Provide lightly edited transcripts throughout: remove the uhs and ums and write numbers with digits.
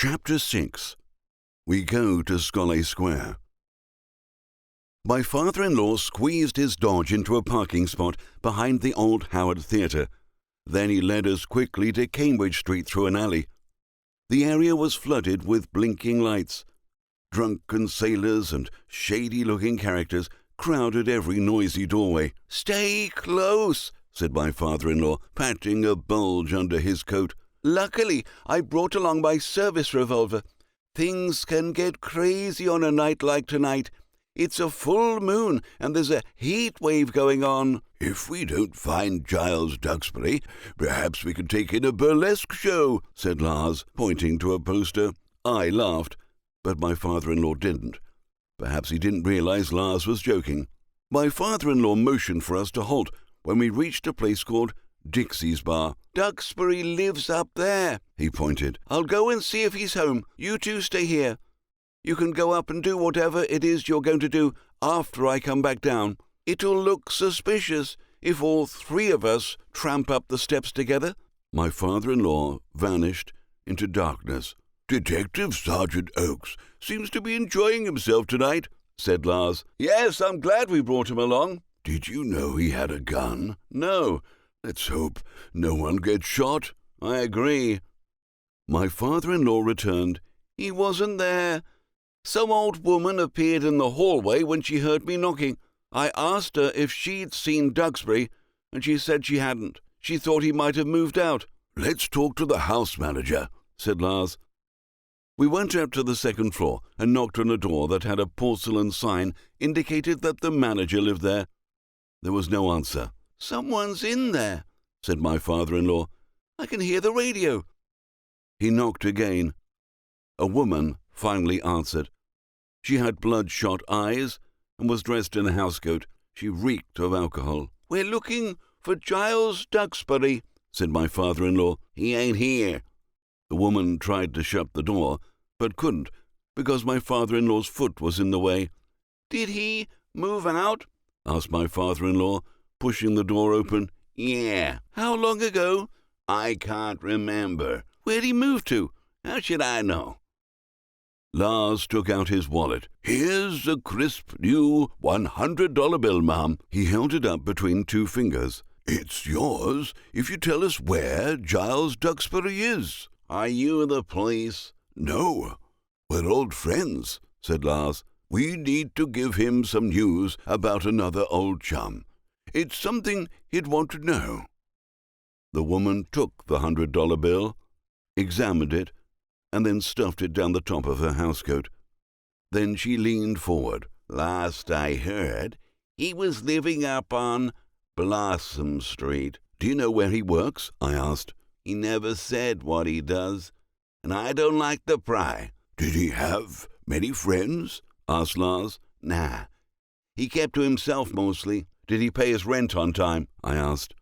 Chapter 6. We go to Scollay Square. My father-in-law squeezed his Dodge into a parking spot behind the old Howard Theatre. Then he led us quickly to Cambridge Street through an alley. The area was flooded with blinking lights. Drunken sailors and shady-looking characters crowded every noisy doorway. "Stay close," said my father-in-law, patting a bulge under his coat. "Luckily, I brought along my service revolver. Things can get crazy on a night like tonight. It's a full moon, and there's a heat wave going on." "If we don't find Giles Duxbury, perhaps we can take in a burlesque show," said Lars, pointing to a poster. I laughed, but my father-in-law didn't. Perhaps he didn't realize Lars was joking. My father-in-law motioned for us to halt when we reached a place called Dixie's Bar. "Duxbury lives up there," he pointed. "I'll go and see if he's home. You two stay here. You can go up and do whatever it is you're going to do after I come back down. It'll look suspicious if all three of us tramp up the steps together." My father-in-law vanished into darkness. "Detective Sergeant Oakes seems to be enjoying himself tonight," said Lars. "Yes, I'm glad we brought him along." "Did you know he had a gun?" "No." "Let's hope no one gets shot." "I agree." My father-in-law returned. "He wasn't there. Some old woman appeared in the hallway when she heard me knocking. I asked her if she'd seen Duxbury, and she said she hadn't. She thought he might have moved out." "Let's talk to the house manager," said Lars. We went up to the second floor and knocked on a door that had a porcelain sign indicated that the manager lived there. There was no answer. "Someone's in there," said my father-in-law. "I can hear the radio." He knocked again. A woman finally answered. She had bloodshot eyes and was dressed in a housecoat. She reeked of alcohol. "We're looking for Giles Duxbury," said my father-in-law. "He ain't here." The woman tried to shut the door, but couldn't, because my father-in-law's foot was in the way. "Did he move out?" asked my father-in-law, pushing the door open. "Yeah." "How long ago?" "I can't remember." "Where'd he move to?" "How should I know?" Lars took out his wallet. "Here's a crisp new $100 bill, ma'am." He held it up between two fingers. "It's yours if you tell us where Giles Duxbury is." "Are you the police?" "No, we're old friends," said Lars. "We need to give him some news about another old chum. It's something he'd want to know." The woman took the $100 bill, examined it, and then stuffed it down the top of her housecoat. Then she leaned forward. "Last I heard, he was living up on Blossom Street." "Do you know where he works?" I asked. "He never said what he does, and I don't like to pry." "Did he have many friends?" asked Lars. "Nah, he kept to himself mostly." "Did he pay his rent on time?" I asked.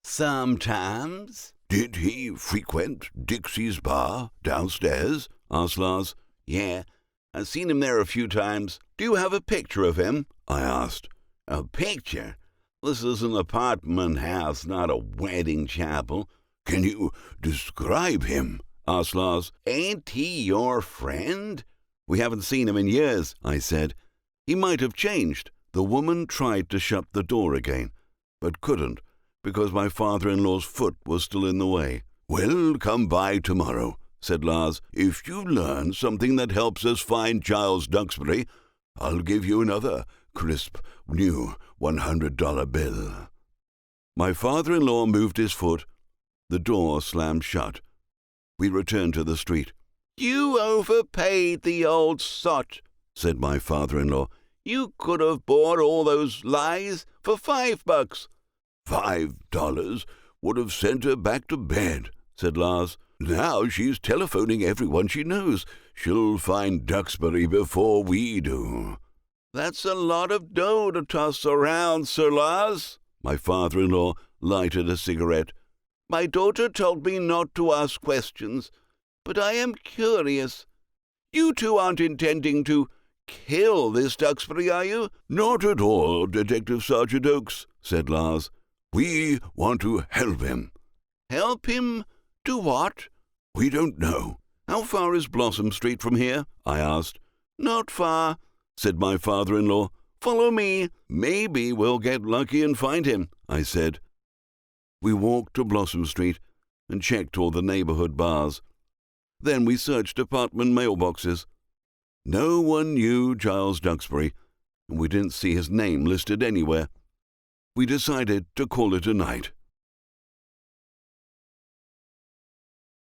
"Sometimes." "Did he frequent Dixie's Bar downstairs?" asked Lars. "Yeah, I've seen him there a few times." "Do you have a picture of him?" I asked. "A picture? This is an apartment house, not a wedding chapel." "Can you describe him?" asked Lars. "Ain't he your friend?" "We haven't seen him in years," I said. "He might have changed." The woman tried to shut the door again, but couldn't, because my father-in-law's foot was still in the way. "We'll come by tomorrow," said Lars. "If you learn something that helps us find Giles Duxbury, I'll give you another crisp, new $100 bill." My father-in-law moved his foot. The door slammed shut. We returned to the street. "You overpaid the old sot," said my father-in-law. "You could have bought all those lies for $5. $5 would have sent her back to bed," said Lars. "Now she's telephoning everyone she knows. She'll find Duxbury before we do." "That's a lot of dough to toss around, Sir Lars." My father-in-law lighted a cigarette. "My daughter told me not to ask questions, but I am curious. You two aren't intending to kill this Duxbury, are you?" "Not at all, Detective Sergeant Oakes," said Lars. "We want to help him." "Help him do what?" "We don't know. How far is Blossom Street from here?" I asked. "Not far," said my father-in-law. "Follow me. Maybe we'll get lucky and find him," I said. We walked to Blossom Street and checked all the neighborhood bars. Then we searched apartment mailboxes. No one knew Giles Duxbury, and we didn't see his name listed anywhere. We decided to call it a night.